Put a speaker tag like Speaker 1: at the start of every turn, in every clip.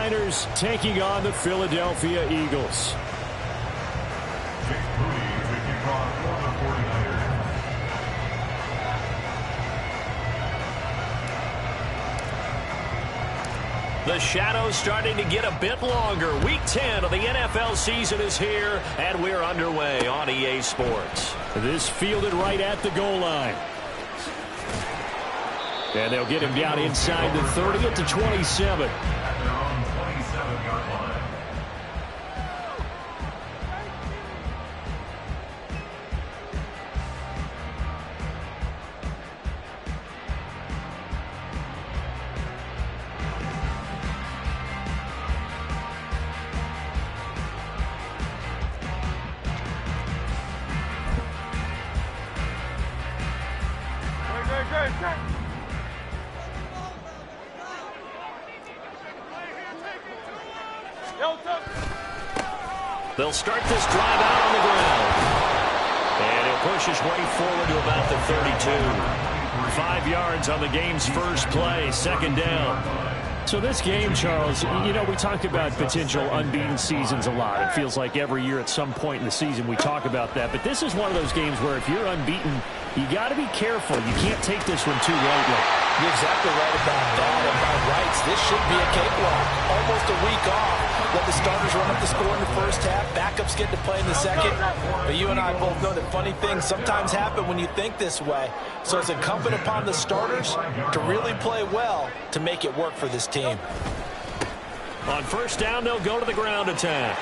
Speaker 1: 49ers taking on the Philadelphia Eagles.
Speaker 2: The shadow's starting to get a bit longer. Week 10 of the NFL season is here, and we're underway on EA Sports.
Speaker 1: This fielded right at the goal line. And they'll get him down inside the 30 at the 27.
Speaker 2: They'll start this drive out on the ground. And he'll push his way forward to about the 32.
Speaker 1: 5 yards on the game's first play, second down. So this game, Charles, you know, we talk about potential unbeaten seasons a lot. It feels like every year at some point in the season we talk about that. But this is one of those games where if you're unbeaten, you got to be careful. You can't take this one too lightly.
Speaker 3: You're exactly right about that. And by rights, this should be a cakewalk. Almost a week off. Let the starters run up the score in the first half. Backups get to play in the second. But you and I both know that funny things sometimes happen when you think this way. So it's incumbent upon the starters to really play well to make it work for this team.
Speaker 2: On first down, they'll go to the ground attack.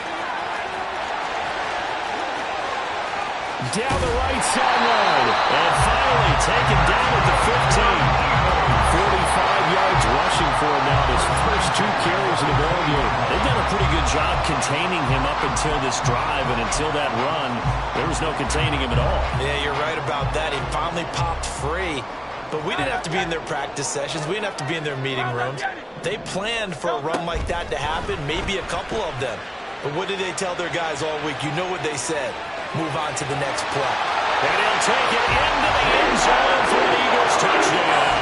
Speaker 1: Down the right sideline.
Speaker 2: And finally taken down at the 15.
Speaker 1: 45 yards rushing for him now. His first 2 carries in the ball game.
Speaker 2: They've done a pretty good job containing him up until this drive, and until that run, there was no containing him at all.
Speaker 3: Yeah, you're right about that. He finally popped free. But we didn't have to be in their practice sessions. We didn't have to be in their meeting rooms. They planned for a run like that to happen, maybe a couple of them. But what did they tell their guys all week? You know what they said. Move on to the next play.
Speaker 2: And he'll take it into the end zone for an Eagles touchdown.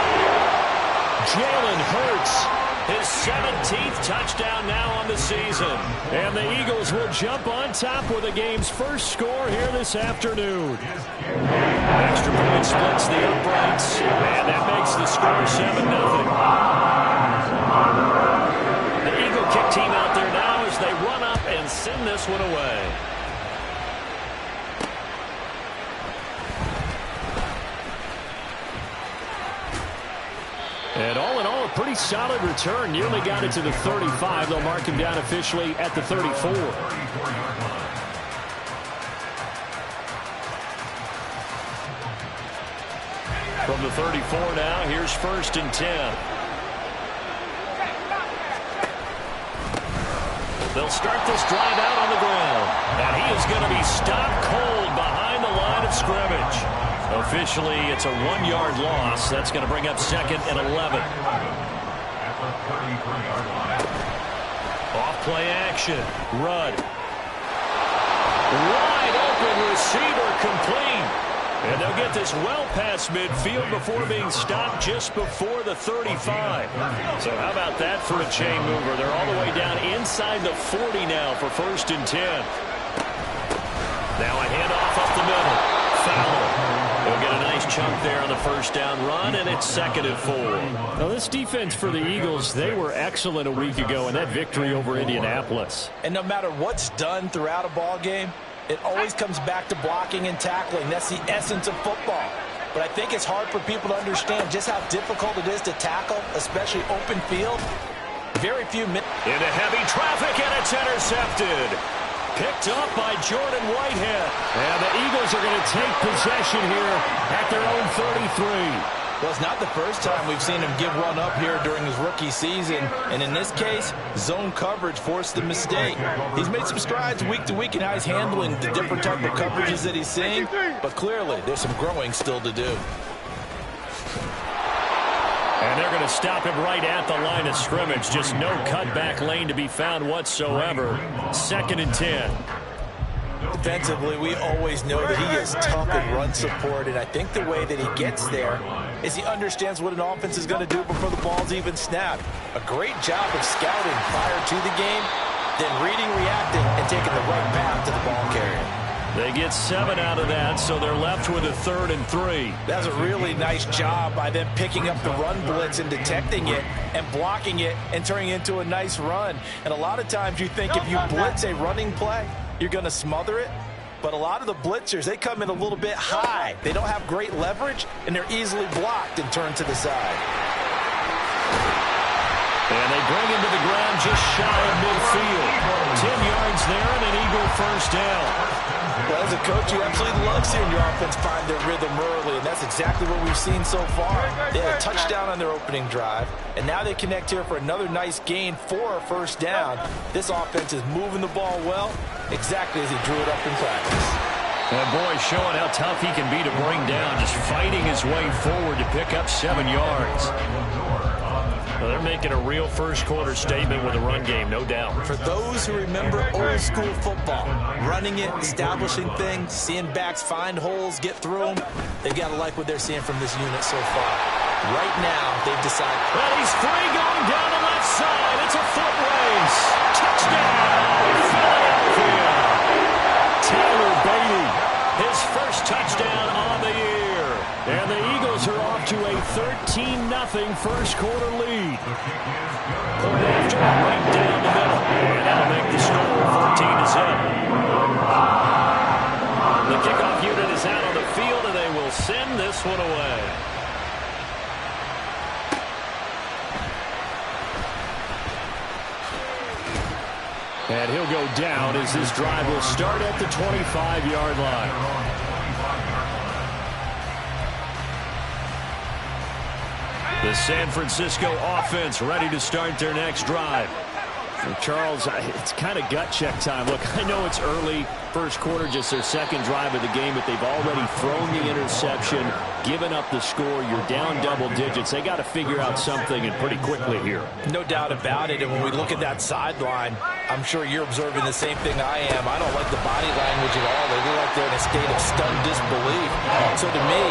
Speaker 1: Jalen Hurts,
Speaker 2: his 17th touchdown now on the season.
Speaker 1: And the Eagles will jump on top with the game's first score here this afternoon.
Speaker 2: Extra point splits the uprights, and that makes the score 7-0. The Eagle kick team out there now as they run up and send this one away.
Speaker 1: And all in all, a pretty solid return. Nearly got it to the 35. They'll mark him down officially at the 34.
Speaker 2: From the 34 now, here's first and 10. They'll start this drive out on the ground. And he is going to be stopped cold behind the line of scrimmage. Officially, it's a 1-yard loss. That's going to bring up second and 11. Off play action. Rudd. Wide open receiver complete. And they'll get this well past midfield before being stopped just before the 35. So how about that for a chain mover? They're all the way down inside the 40 now for first and 10. Now a handoff up the middle. Fowler. They'll get a nice chunk there on the first down run, and it's second and 4.
Speaker 1: Now, this defense for the Eagles, they were excellent a week ago in that victory over Indianapolis.
Speaker 3: And no matter what's done throughout a ball game, it always comes back to blocking and tackling. That's the essence of football. But I think it's hard for people to understand just how difficult it is to tackle, especially open field. Very few minutes.
Speaker 2: Into heavy traffic, and it's intercepted. Picked up by Jordan Whitehead.
Speaker 1: And the Eagles are going to take possession here at their own 33.
Speaker 3: Well, it's not the first time we've seen him give one up here during his rookie season. And in this case, zone coverage forced the mistake. He's made some strides week to week in how he's handling the different type of coverages that he's seeing. But clearly, there's some growing still to do.
Speaker 1: And they're going to stop him right at the line of scrimmage. Just no cutback lane to be found whatsoever. Second and 10.
Speaker 3: Defensively, we always know that he is tough in run support, and I think the way that he gets there is he understands what an offense is going to do before the ball's even snapped. A great job of scouting prior to the game, then reading, reacting, and taking the right path to the ball carrier.
Speaker 2: They get 7 out of that, so they're left with a 3rd and 3.
Speaker 3: That's a really nice job by them picking up the run blitz and detecting it and blocking it and turning it into a nice run. And a lot of times you think if you blitz a running play, you're going to smother it. But a lot of the blitzers, they come in a little bit high. They don't have great leverage, and they're easily blocked and turned to the side.
Speaker 2: And they bring him to the ground just shy of midfield. 10 yards there and an Eagle first down.
Speaker 3: Well, as a coach, you absolutely love seeing your offense find their rhythm early, and that's exactly what we've seen so far. They had a touchdown on their opening drive, and now they connect here for another nice gain for a first down. This offense is moving the ball well, exactly as he drew it up in practice.
Speaker 2: And boy, showing how tough he can be to bring down, just fighting his way forward to pick up 7 yards. Well, they're making a real first-quarter statement with a run game, no doubt.
Speaker 3: For those who remember old-school football, running it, establishing things, seeing backs find holes, get through them, they've got to like what they're seeing from this unit so far. Right now, they've decided.
Speaker 2: Well, he's free going down the left side. It's a foot race. Touchdown, Philadelphia. Tyler Beatty, his first touchdown on the year. And the Eagles are off to a 13-0 first-quarter lead. Point after right down the middle. And that'll make the score 14-7. The kickoff unit is out on the field, and they will send this one away. And he'll go down as this drive will start at the 25-yard line. The San Francisco offense ready to start their next drive. And Charles, it's kind of gut check time. Look, I know it's early, first quarter, just their second drive of the game, but they've already thrown the interception, given up the score. You're down double digits. They got to figure out something, and pretty quickly here.
Speaker 3: No doubt about it. And when we look at that sideline, I'm sure you're observing the same thing I am. I don't like the body language at all. They look like they're in a state of stunned disbelief. So to me,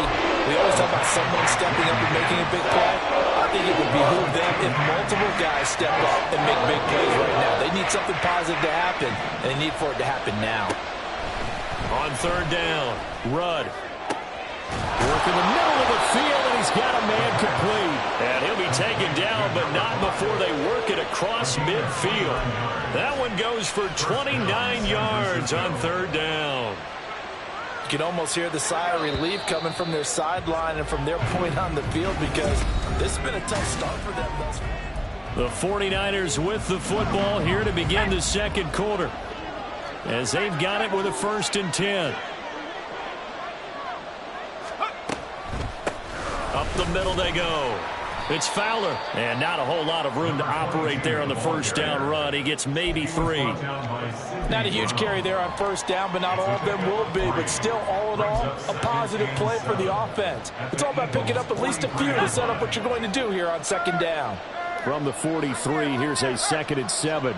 Speaker 3: we always talk about someone stepping up and making a big play. I think it would behoove them if multiple guys step up and make big plays right now. They need something positive to happen, and they need for it to happen now.
Speaker 2: On third down, Rudd. Work in the middle of the field, and he's got a man complete. And he'll be taken down, but not before they work it across midfield. That one goes for 29 yards on third down.
Speaker 3: You can almost hear the sigh of relief coming from their sideline and from their point on the field, because this has been a tough start for them thus far.
Speaker 2: The 49ers with the football here to begin the second quarter, as they've got it with a 1st and 10. Up the middle they go. It's Fowler, and not a whole lot of room to operate there on the first down run. He gets maybe 3.
Speaker 3: Not a huge carry there on first down, but not all of them will be. But still, all in all, a positive play for the offense. It's all about picking up at least a few to set up what you're going to do here on second down.
Speaker 2: From the 43, here's a 2nd and 7.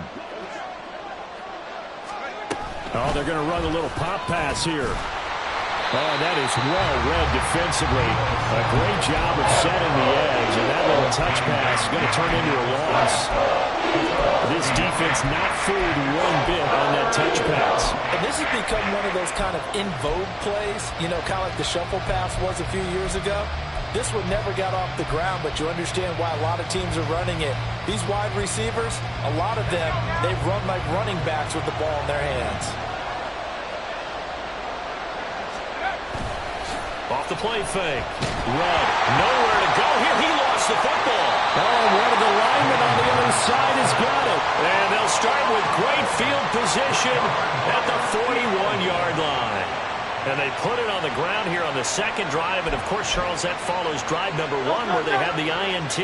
Speaker 2: Oh, they're going to run a little pop pass here. Oh, that is well read defensively. A great job of setting the edge, and that little touch pass is going to turn into a loss. This defense not fooled one bit on that touch pass.
Speaker 3: And this has become one of those kind of in vogue plays, you know, kind of like the shuffle pass was a few years ago. This one never got off the ground, but you understand why a lot of teams are running it. These wide receivers, a lot of them, they run like running backs with the ball in their hands.
Speaker 2: Off the play fake. Rudd, nowhere to go here. He lost the football. Oh, one of the linemen on the other side has got it. And they'll start with great field position at the 41-yard line. And they put it on the ground here on the second drive. And, of course, Charles, that follows drive number 1 where they had the INT.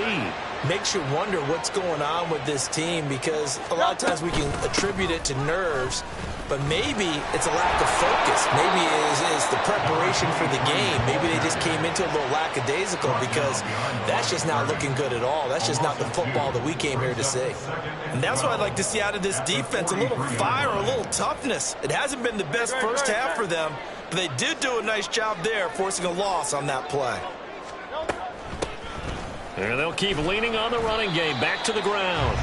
Speaker 3: Makes you wonder what's going on with this team, because a lot of times we can attribute it to nerves. but maybe it's a lack of focus. Maybe it's the preparation for the game. Maybe they just came into a little lackadaisical because that's just not looking good at all. That's just not the football that we came here to see. And that's what I'd like to see out of this defense, a little fire, a little toughness. It hasn't been the best first half for them, but they did do a nice job there, forcing a loss on that play.
Speaker 2: And they'll keep leaning on the running game. Back to the ground.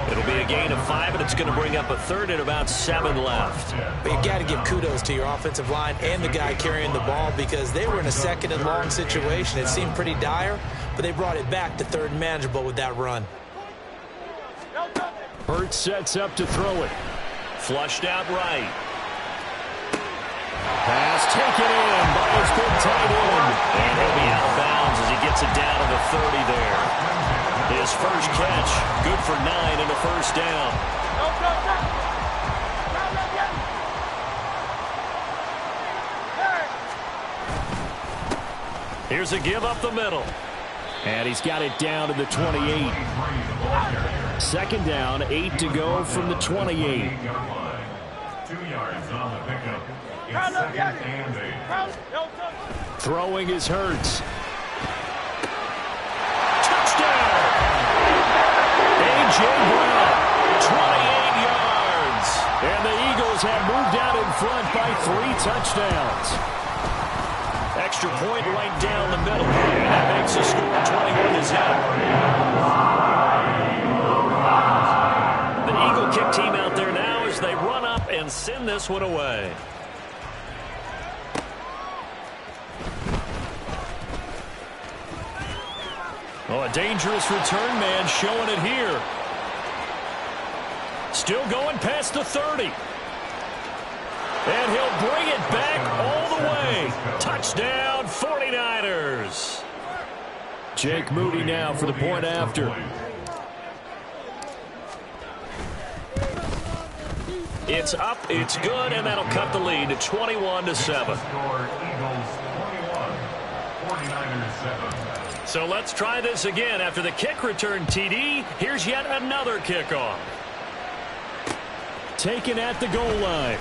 Speaker 2: It'll be a gain of 5, and it's going to bring up a third and about 7 left.
Speaker 3: But you've got to give kudos to your offensive line and the guy carrying the ball because they were in a second and long situation. It seemed pretty dire, but they brought it back to third and manageable with that run.
Speaker 1: Hurts sets up to throw it.
Speaker 2: Flushed out right.
Speaker 1: Pass taken in by his big tight end.
Speaker 2: And he'll be out of bounds as he gets it down to the 30 there. His first catch, good for 9 and a first down. Here's a give up the middle.
Speaker 1: And he's got it down to the 28. Second down, 8 to go from the 28.
Speaker 4: 2 yards on the pickup. It's second and 8.
Speaker 1: Throwing is Hurts.
Speaker 2: Touchdown! A.J. Brown, 28 yards.
Speaker 1: And the Eagles have moved out in front by 3 touchdowns.
Speaker 2: Extra point right down the middle. And that makes the score 21-0. The Eagle kick team out there now as they run up and send this one away. Oh, a dangerous return man showing it here. Still going past the 30. And he'll bring it back all the way. Touchdown, 49ers.
Speaker 1: Jake Moody now for the point after.
Speaker 2: It's up, it's good, and that'll cut the lead to 21-7. So let's try this again. After the kick return, TD, here's yet another kickoff.
Speaker 1: Taken at the goal line.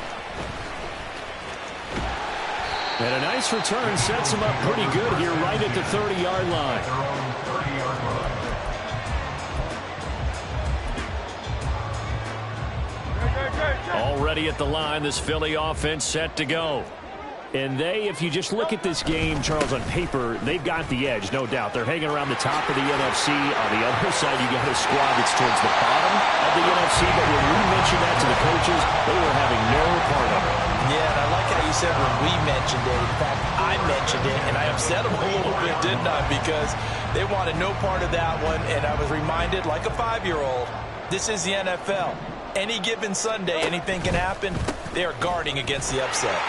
Speaker 1: And a nice return sets him up pretty good here right at the 30-yard line.
Speaker 2: Already at the line, this Philly offense set to go.
Speaker 1: And they, if you just look at this game, Charles, on paper, they've got the edge, no doubt. They're hanging around the top of the NFC. On the other side, you got a squad that's towards the bottom of the NFC. But when we mentioned that to the coaches, they were having no part of it.
Speaker 3: Yeah, and I like how you said when we mentioned it. In fact, I mentioned it, and I upset them a little bit, didn't I? Because they wanted no part of that one, and I was reminded, like a 5-year-old, this is the NFL. Any given Sunday, anything can happen. They are guarding against the upset.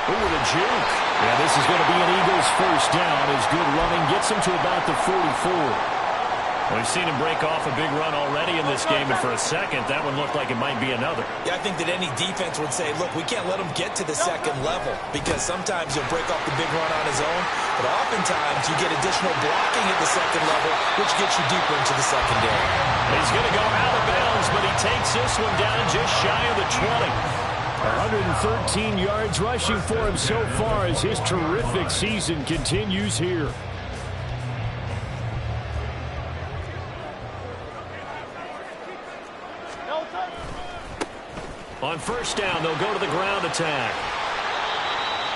Speaker 2: Ooh, the juke.
Speaker 1: Yeah, this is going to be an Eagles first down. His good running gets him to about the 44.
Speaker 2: We've seen him break off a big run already in this game, and for a second, that one looked like it might be another.
Speaker 3: Yeah, I think that any defense would say, look, we can't let him get to the second level because sometimes he'll break off the big run on his own, but oftentimes you get additional blocking at the second level, which gets you deeper into the secondary.
Speaker 2: He's going to go out of bounds, but he takes this one down just shy of the 20.
Speaker 1: 113 yards rushing for him so far as his terrific season continues here.
Speaker 2: On first down, they'll go to the ground attack.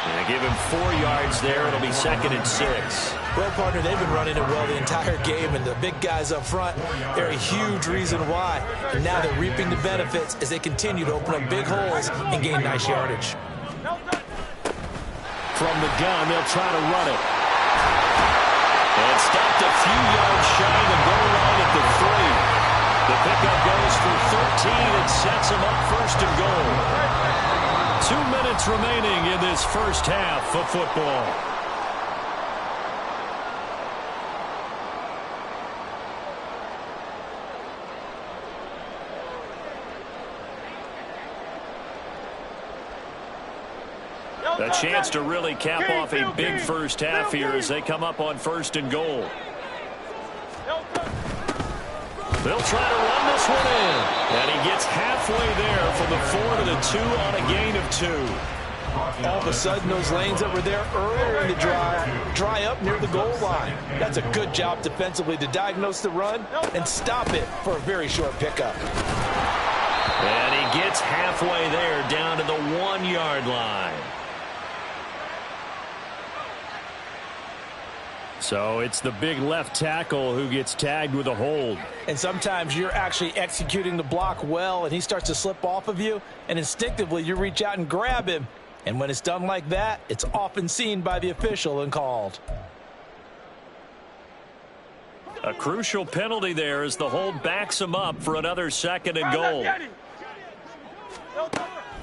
Speaker 2: And give him 4 yards there. It'll be second and 6.
Speaker 3: Well, partner, they've been running it well the entire game, and the big guys up front, they're a huge reason why. And now they're reaping the benefits as they continue to open up big holes and gain nice yardage.
Speaker 1: From the gun, they'll try to run it.
Speaker 2: And stopped a few yards shy of the goal line at the 3. The pickup goes for 13 and sets him up first and goal. 2 minutes remaining in this first half of football. A chance to really cap off a big first half here as they come up on first and goal. They'll try to run this one in. And he gets halfway there from the 4 to the 2 on a gain of 2.
Speaker 3: All of a sudden, those lanes that were there earlier in the drive dry up near the goal line. That's a good job defensively to diagnose the run and stop it for a very short pickup.
Speaker 2: And he gets halfway there down to the 1-yard line.
Speaker 1: So it's the big left tackle who gets tagged with a hold.
Speaker 3: And sometimes you're actually executing the block well, and he starts to slip off of you, and instinctively you reach out and grab him. And when it's done like that, it's often seen by the official and called.
Speaker 2: A crucial penalty there as the hold backs him up for another 2nd and goal.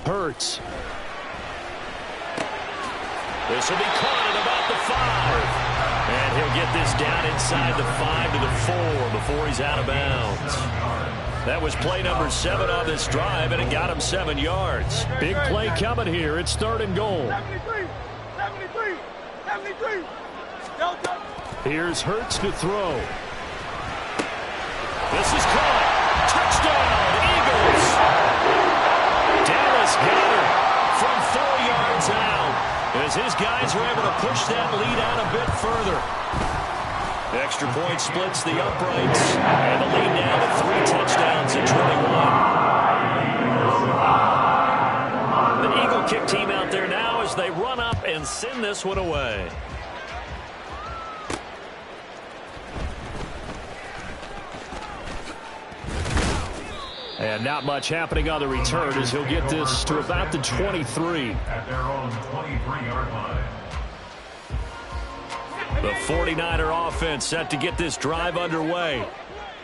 Speaker 1: Hurts.
Speaker 2: This will be caught at about the 5. And he'll get this down inside the 5 to the 4 before he's out of bounds. That was play number 7 on this drive, and it got him 7 yards.
Speaker 1: Big play coming here. It's 3rd and goal.
Speaker 4: 73.
Speaker 1: Here's Hurts to throw.
Speaker 2: This is caught. Touchdown, Eagles. Dallas Goedert from 4 yards out as his guys are able to push that lead out a bit further. The extra point splits the uprights, and the lead now to 3 touchdowns and 21. The Eagle kick team out there now as they run up and send this one away.
Speaker 1: And not much happening on the return as he'll get this to about the 23.
Speaker 4: At their own 23-yard line.
Speaker 2: The 49er offense set to get this drive underway.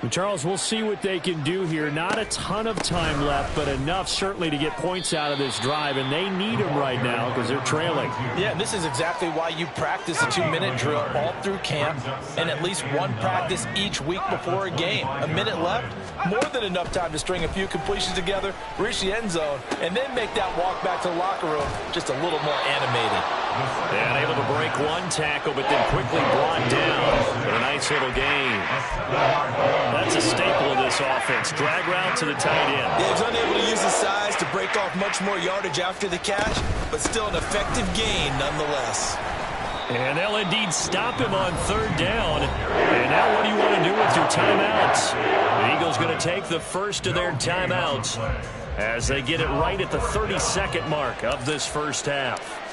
Speaker 1: And Charles, we'll see what they can do here. Not a ton of time left, but enough certainly to get points out of this drive, and they need them right now because they're trailing.
Speaker 3: Yeah, this is exactly why you practice a 2-minute drill all through camp and at least one practice each week before a game. A minute left, more than enough time to string a few completions together, reach the end zone, and then make that walk back to the locker room just a little more animated.
Speaker 2: And able to break one tackle, but then quickly brought down for a nice little gain. That's a staple of this offense. Drag route to the tight end.
Speaker 3: Yeah, he's unable to use his size to break off much more yardage after the catch, but still an effective gain nonetheless.
Speaker 1: And they'll indeed stop him on 3rd down. And now what do you want to do with your timeouts?
Speaker 2: The Eagles going to take the first of their timeouts as they get it right at the 32nd mark of this first half.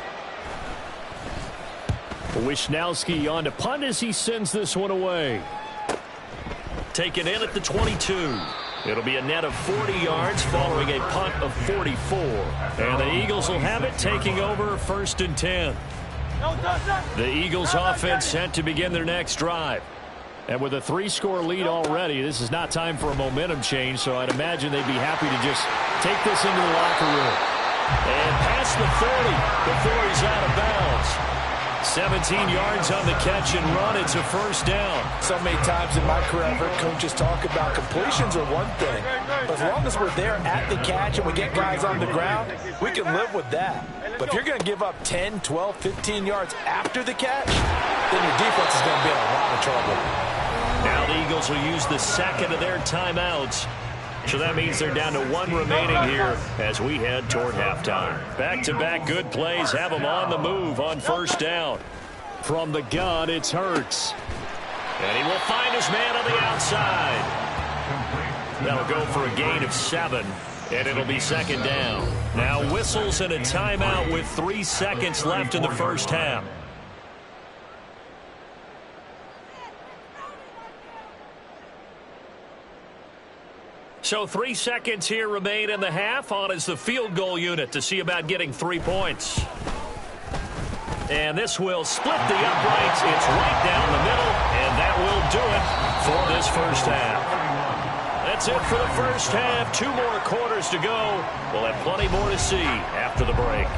Speaker 1: Wishnowski on to punt as he sends this one away.
Speaker 2: Taken in at the 22. It'll be a net of 40 yards following a punt of 44. And the Eagles will have it, taking over 1st and 10. The Eagles offense set to begin their next drive.
Speaker 1: And with a 3-score lead already, this is not time for a momentum change, so I'd imagine they'd be happy to just take this into the locker room.
Speaker 2: And past the 40 before he's out of bounds. 17 yards on the catch and run. It's a 1st down.
Speaker 3: So many times in my career I've heard coaches talk about completions are one thing. But as long as we're there at the catch and we get guys on the ground, we can live with that. But if you're going to give up 10, 12, 15 yards after the catch, then your defense is going to be in a lot of trouble.
Speaker 2: Now the Eagles will use the 2nd of their timeouts. So that means they're down to 1 remaining here as we head toward halftime. Back-to-back good plays have them on the move on 1st down.
Speaker 1: From the gun, it's Hurts.
Speaker 2: And he will find his man on the outside. That'll go for a gain of 7, and it'll be 2nd down. Now whistles and a timeout with 3 seconds left in the first half. So 3 seconds here remain in the half. On is the field goal unit to see about getting 3 points. And this will split the uprights. It's right down the middle, and that will do it for this first half. That's it for the first half. 2 more quarters to go. We'll have plenty more to see after the break.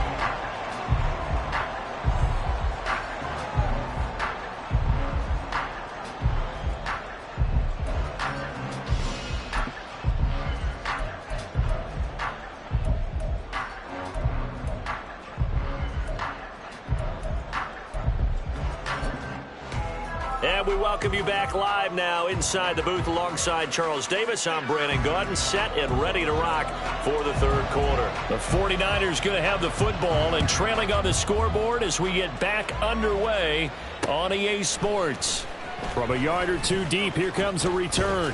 Speaker 2: And we welcome you back live now inside the booth alongside Charles Davis. I'm Brandon Gaudin, set and ready to rock for the third quarter. The 49ers going to have the football and trailing on the scoreboard as we get back underway on EA Sports.
Speaker 1: From a yard or two deep, here comes a return.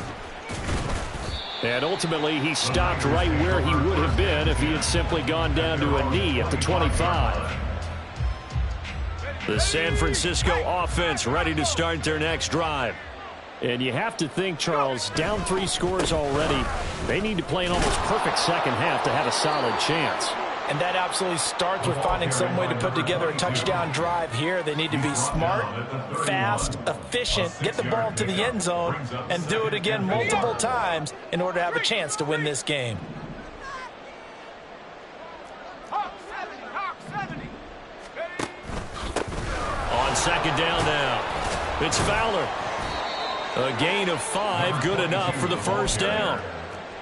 Speaker 1: And ultimately, he stopped right where he would have been if he had simply gone down to a knee at the 25. The San Francisco offense ready to start their next drive. And you have to think, Charles, down 3 scores already. They need to play an almost perfect second half to have a solid chance.
Speaker 3: And that absolutely starts with finding some way to put together a touchdown drive here. They need to be smart, fast, efficient, get the ball to the end zone, and do it again multiple times in order to have a chance to win this game.
Speaker 2: On second down now, it's Fowler. A gain of 5, good enough for the first down.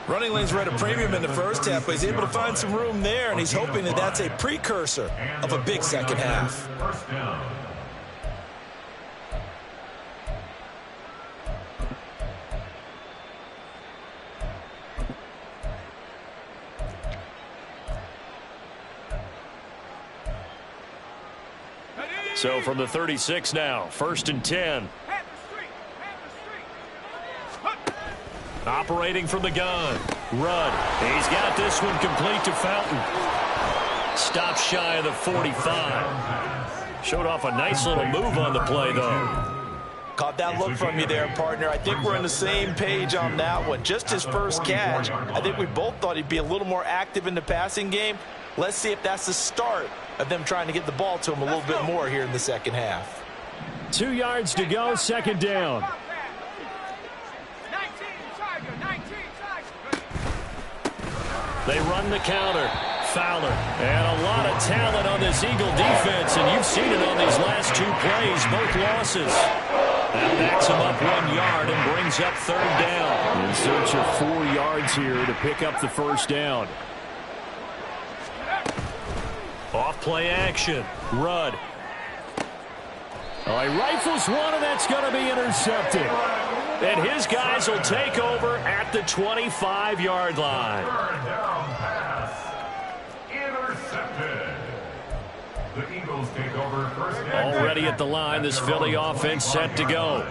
Speaker 3: Running lanes were at a premium in the first half, but he's able to find some room there, and he's hoping that that's a precursor of a big second half.
Speaker 2: So from the 36 now, 1st and 10. Operating from the gun. Rudd. He's got this one complete to Fountain. Stop shy of the 45. Showed off a nice little move on the play, though.
Speaker 3: Caught that look from you there, partner. I think we're on the same page on that one. Just his first catch. I think we both thought he'd be a little more active in the passing game. Let's see if that's the start of them trying to get the ball to him a little bit more here in the second half.
Speaker 1: 2 yards to go, second down.
Speaker 2: They run the counter. Fowler. And a lot of talent on this Eagle defense, and you've seen it on these last 2 plays, both losses. That backs him up 1 yard and brings up 3rd down.
Speaker 1: In search of 4 yards here to pick up the first down.
Speaker 2: Off play action. Rudd.
Speaker 1: Oh, he rifles one, and that's going to be intercepted.
Speaker 2: And his guys will take over at the 25-yard line.
Speaker 4: Third down pass. Intercepted. The Eagles take over first down.
Speaker 1: Already at the line, this Philly offense set to go.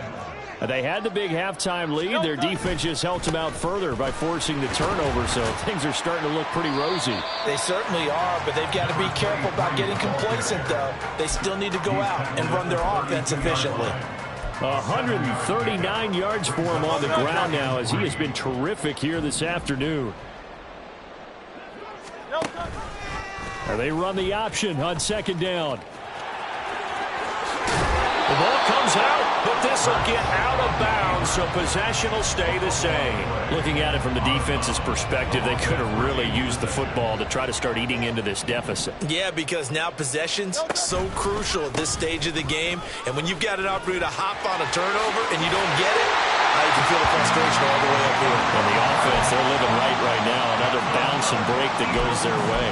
Speaker 1: They had the big halftime lead. Their defense just helped them out further by forcing the turnover, so things are starting to look pretty rosy.
Speaker 3: They certainly are, but they've got to be careful about getting complacent, though. They still need to go out and run their offense efficiently.
Speaker 1: 139 yards for him on the ground now, as he has been terrific here this afternoon. They run the option on second down.
Speaker 2: The ball comes out, but this will get out of bounds, so possession will stay the same.
Speaker 1: Looking at it from the defense's perspective, they could have really used the football to try to start eating into this deficit.
Speaker 3: Yeah, because now possession's so crucial at this stage of the game, and when you've got an opportunity to hop on a turnover and you don't get it, you can feel the frustration all the way up here.
Speaker 1: And the offense, they're living right now. Another bounce and break that goes their way.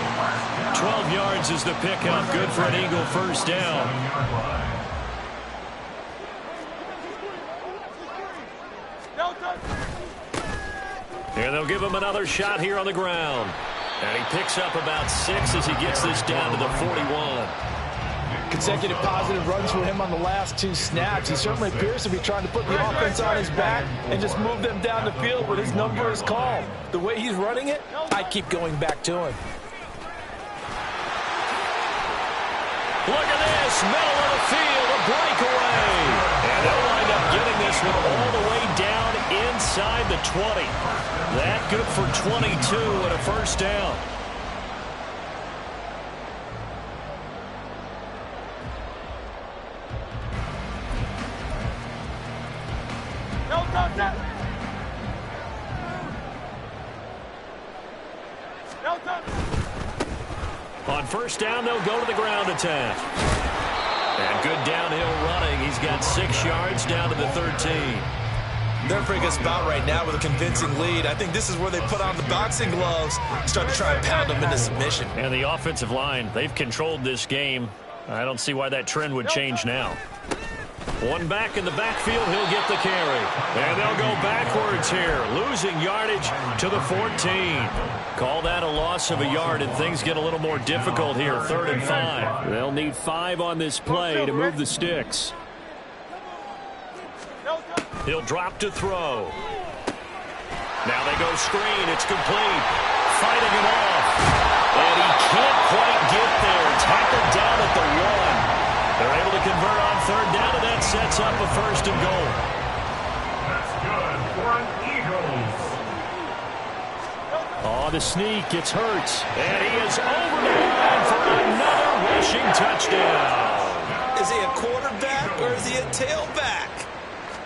Speaker 2: 12 yards is the pickup. Good for an Eagle first down. And they'll give him another shot here on the ground. And he picks up about 6 as he gets this down to the 41.
Speaker 3: Consecutive positive runs for him on the last 2 snaps. He certainly appears to be trying to put the offense on his back and just move them down the field when his number is called. The way he's running it, I keep going back to him.
Speaker 2: Look at this, middle of the field, a breakaway. And they'll wind up getting this one all the way down inside the 20. That good for 22 and a first down. On first down, they'll go to the ground attack. And good downhill running. He's got 6 yards down to the 13.
Speaker 3: They're in a pretty good spot right now with a convincing lead. I think this is where they put on the boxing gloves and start to try and pound them into submission.
Speaker 1: And the offensive line, they've controlled this game. I don't see why that trend would change now.
Speaker 2: One back in the backfield, he'll get the carry. And they'll go backwards here, losing yardage to the 14. Call that a loss of a yard, and things get a little more difficult here, 3rd and 5.
Speaker 1: They'll need 5 on this play to move the sticks.
Speaker 2: He'll drop to throw. Now they go screen. It's complete. Fighting him off. And he can't quite get there. Tackled down at the 1. They're able to convert on 3rd down, and that sets up a 1st and goal.
Speaker 4: That's good for an Eagles.
Speaker 1: Oh, the sneak. It's Hurts.
Speaker 2: And he is over the line for another rushing touchdown.
Speaker 3: Is he a quarterback or is he a tailback?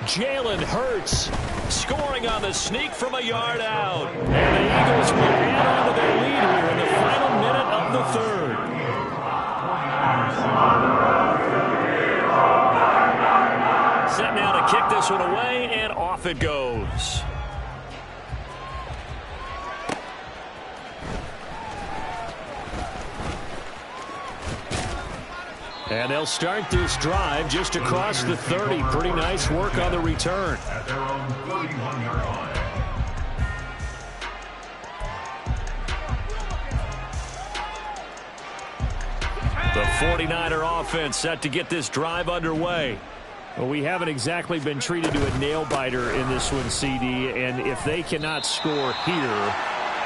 Speaker 2: Jalen Hurts scoring on the sneak from a yard out. And the Eagles will add on to their lead here in the final minute of the 3rd. Set now to kick this one away, and off it goes.
Speaker 1: And they'll start this drive just across the 30. Pretty nice work on the return.
Speaker 4: At their own 31-yard line.
Speaker 2: The 49er offense set to get this drive underway.
Speaker 1: Well, we haven't exactly been treated to a nail-biter in this one, CD. And if they cannot score here,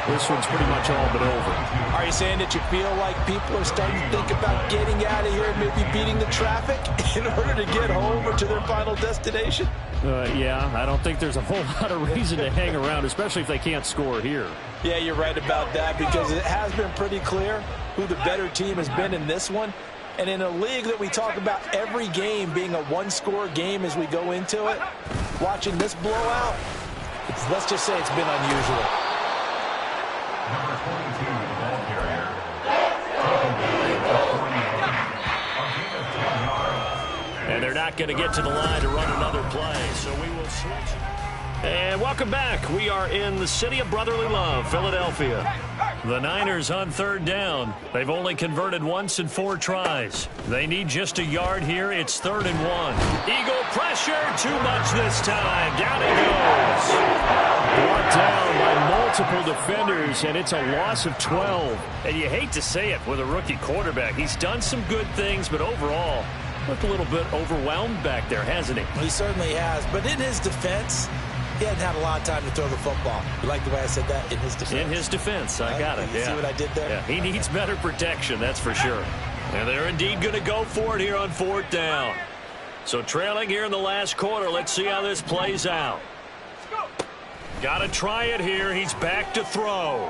Speaker 1: this one's pretty much all but over.
Speaker 3: Are you saying that you feel like people are starting to think about getting out of here and maybe beating the traffic in order to get home or to their final destination?
Speaker 1: Yeah, I don't think there's a whole lot of reason to hang around, especially if they can't score here.
Speaker 3: Yeah, you're right about that, because it has been pretty clear who the better team has been in this one. And in a league that we talk about every game being a one-score game as we go into it, watching this blowout, let's just say it's been unusual.
Speaker 4: Number 22, the ball carrier.
Speaker 2: And they're not going to get to the line to run another play, so we will switch. And welcome back. We are in the city of brotherly love, Philadelphia. The Niners on 3rd down. They've only converted once in 4 tries. They need just a yard here. It's 3rd and 1. Eagle pressure. Too much this time. Down he goes.
Speaker 1: Brought down by multiple defenders, and it's a loss of 12.
Speaker 2: And you hate to say it with a rookie quarterback. He's done some good things, but overall, looked a little bit overwhelmed back there, hasn't he?
Speaker 3: He certainly has. But in his defense, he hadn't had a lot of time to throw the football. You like the way I said that? In his defense.
Speaker 2: In his defense. I got it.
Speaker 3: You see what I did there?
Speaker 2: Yeah, he needs better protection, that's for sure. And they're indeed going to go for it here on 4th down. So trailing here in the last quarter. Let's see how this plays out. Got to try it here. He's back to throw.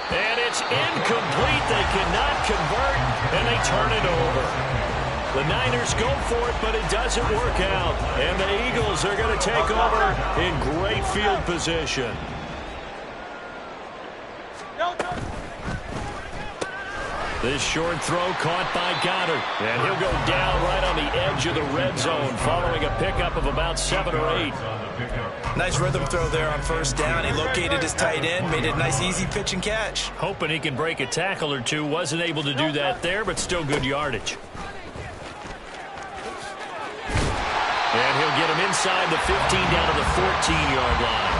Speaker 2: And it's incomplete. They cannot convert, and they turn it over. The Niners go for it, but it doesn't work out. And the Eagles are going to take over in great field position. This short throw caught by Goddard. And he'll go down right on the edge of the red zone following a pickup of about 7 or 8.
Speaker 3: Nice rhythm throw there on 1st down. He located his tight end, made it a nice easy pitch and catch.
Speaker 2: Hoping he can break a tackle or two. Wasn't able to do that there, but still good yardage. And he'll get him inside the 15 down to the 14-yard line.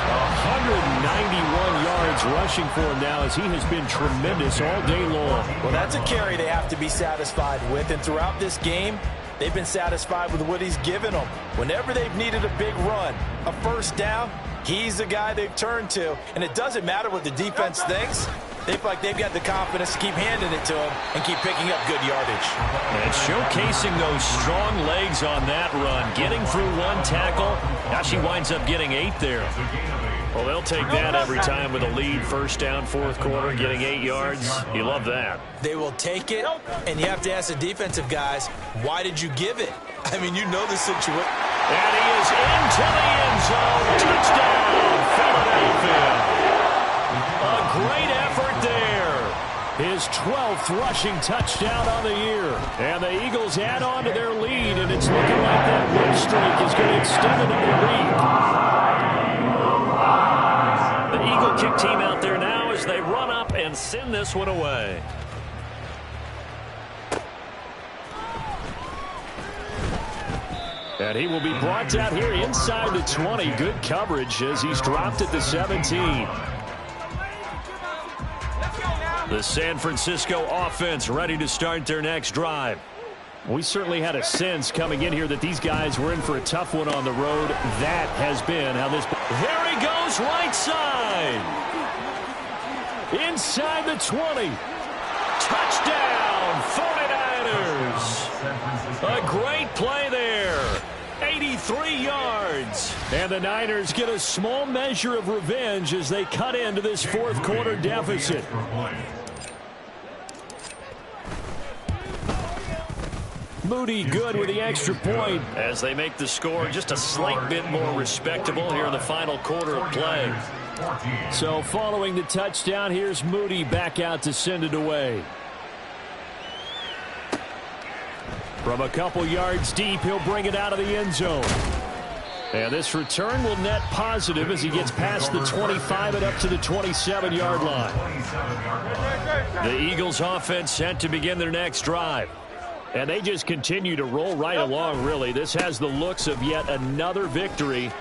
Speaker 1: 191 yards rushing for him now, as he has been tremendous all day long.
Speaker 3: Well, that's a carry they have to be satisfied with. And throughout this game, they've been satisfied with what he's given them. Whenever they've needed a big run, a 1st down, he's the guy they've turned to. And it doesn't matter what the defense thinks. They feel like they've got the confidence to keep handing it to him and keep picking up good yardage.
Speaker 2: And showcasing those strong legs on that run. Getting through 1 tackle. Now she winds up getting 8 there. Well, they'll take that every time with a lead. 1st down, 4th quarter, getting 8 yards. You love that.
Speaker 3: They will take it, and you have to ask the defensive guys, why did you give it? I mean, you know the situation.
Speaker 2: And he is into the end zone. Touchdown, Philadelphia. A great effort there.
Speaker 1: His 12th rushing touchdown on the year. And the Eagles add on to their lead, and it's looking like that win streak is going to extend another week.
Speaker 2: The Eagle kick team out there now as they run up and send this one away.
Speaker 1: And he will be brought down here inside the 20. Good coverage as he's dropped at the 17. The San Francisco offense ready to start their next drive. We certainly had a sense coming in here that these guys were in for a tough one on the road. That has been how this... Here he goes, right side. Inside the 20. Touchdown, 49ers. A great play there. 83 yards. And the Niners get a small measure of revenge as they cut into this fourth quarter deficit. Moody good with the extra point as they make the score just a slight bit more respectable here in the final quarter of play. So following the touchdown, here's Moody back out to send it away. From a couple yards deep, he'll bring it out of the end zone. And this return will net positive as he gets past the 25 and up to the 27-yard line. The Eagles offense set to begin their next drive. And they just continue to roll right along, really. This has the looks of yet another victory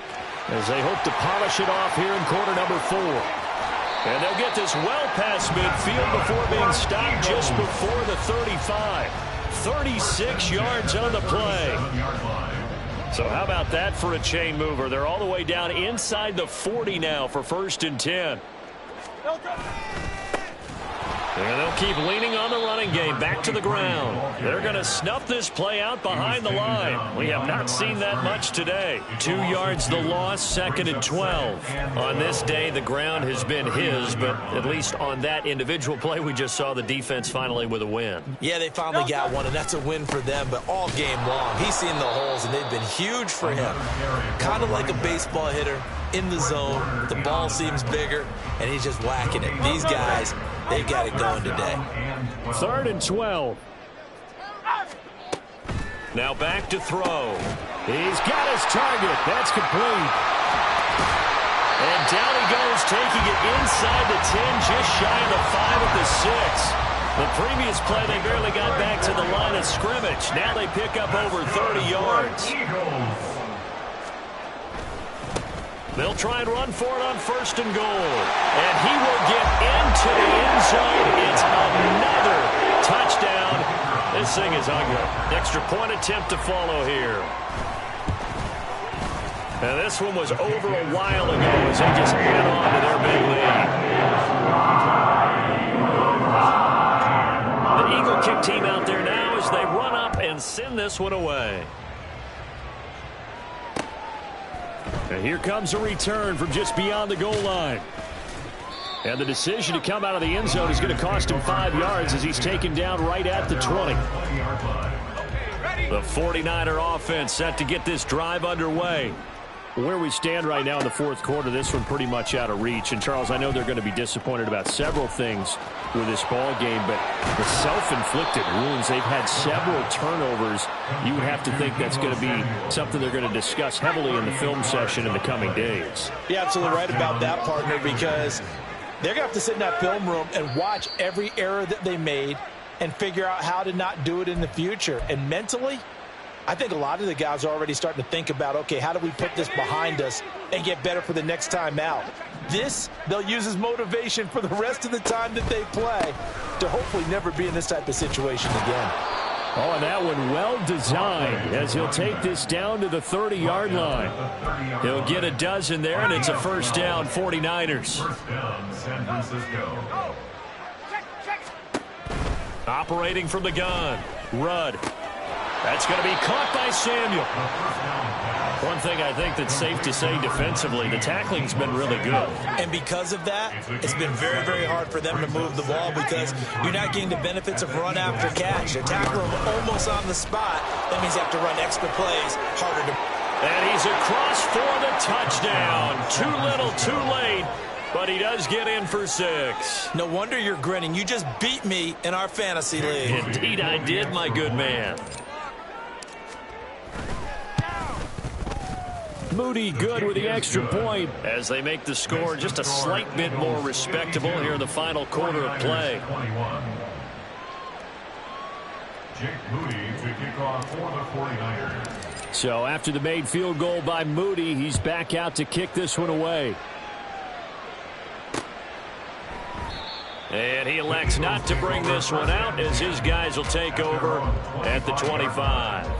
Speaker 1: as they hope to polish it off here in quarter number 4. And they'll get this well past midfield before being stopped just before the 35. 36 yards on the play. So how about that for a chain mover? They're all the way down inside the 40 now for 1st and 10. And they'll keep leaning on the running game back to the ground. They're going to snuff this play out behind the line. We have not seen that much today. 2 yards the loss, 2nd and 12. On this day, the ground has been his, but at least on that individual play, we just saw the defense finally with a win.
Speaker 3: Yeah, they finally got one, and that's a win for them, but all game long, he's seen the holes, and they've been huge for him. Kind of like a baseball hitter in the zone. The ball seems bigger, and he's just whacking it. These guys, they've got it going today.
Speaker 1: 3rd and 12. Now back to throw. He's got his target. That's complete. And down he goes, taking it inside the 10, just shy of the 5 at the 6. The previous play, they barely got back to the line of scrimmage. Now they pick up over 30 yards. They'll try and run for it on 1st and goal. And he will get into the end zone. It's another touchdown. This thing is ugly. Extra point attempt to follow here. And this one was over a while ago as they just add on to their big lead. The Eagle kick team out there now as they run up and send this one away. And here comes a return from just beyond the goal line. And the decision to come out of the end zone is going to cost him 5 yards as he's taken down right at the 20. The 49er offense set to get this drive underway. Where we stand right now in the fourth quarter, this one pretty much out of reach. And, Charles, I know they're going to be disappointed about several things with this ball game, but the self-inflicted wounds, they've had several turnovers. You would have to think that's going to be something they're going to discuss heavily in the film session in the coming days.
Speaker 3: You're absolutely right about that, partner, because they're going to have to sit in that film room and watch every error that they made and figure out how to not do it in the future. And mentally, I think a lot of the guys are already starting to think about, okay, how do we put this behind us and get better for the next time out? This, they'll use as motivation for the rest of the time that they play to hopefully never be in this type of situation again.
Speaker 1: Oh, and that one well designed as he'll take this down to the 30-yard line. He'll get a dozen there, and it's a 1st down, 49ers. Operating from the gun, Rudd. That's going to be caught by Samuel. One thing I think that's safe to say defensively, the tackling's been really good.
Speaker 3: And because of that, it's been very, very hard for them to move the ball because you're not getting the benefits of run after catch. They tackle him almost on the spot. That means you have to run extra plays, harder to...
Speaker 1: And he's across for the touchdown. Too little, too late. But he does get in for 6.
Speaker 3: No wonder you're grinning. You just beat me in our fantasy league.
Speaker 1: Indeed I did, my good man. Moody good with the extra point as they make the score just a slight bit more respectable here in the final quarter of play.
Speaker 4: Jake Moody to kick off for the 49ers.
Speaker 1: So after the made field goal by Moody, he's back out to kick this one away. And he elects not to bring this one out as his guys will take over at the 25.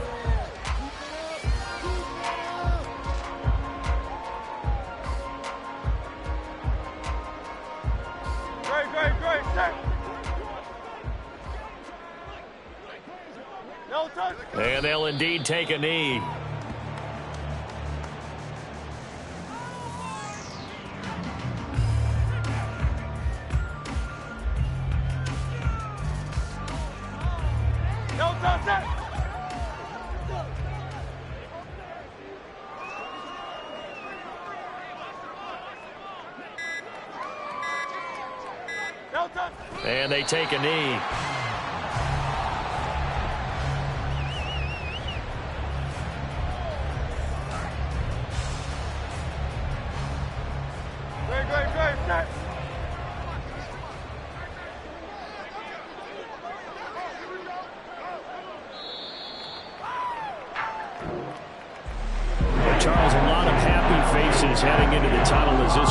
Speaker 1: And they'll indeed take a knee. And they take a knee. Charles, a lot of happy faces heading into the tunnel as this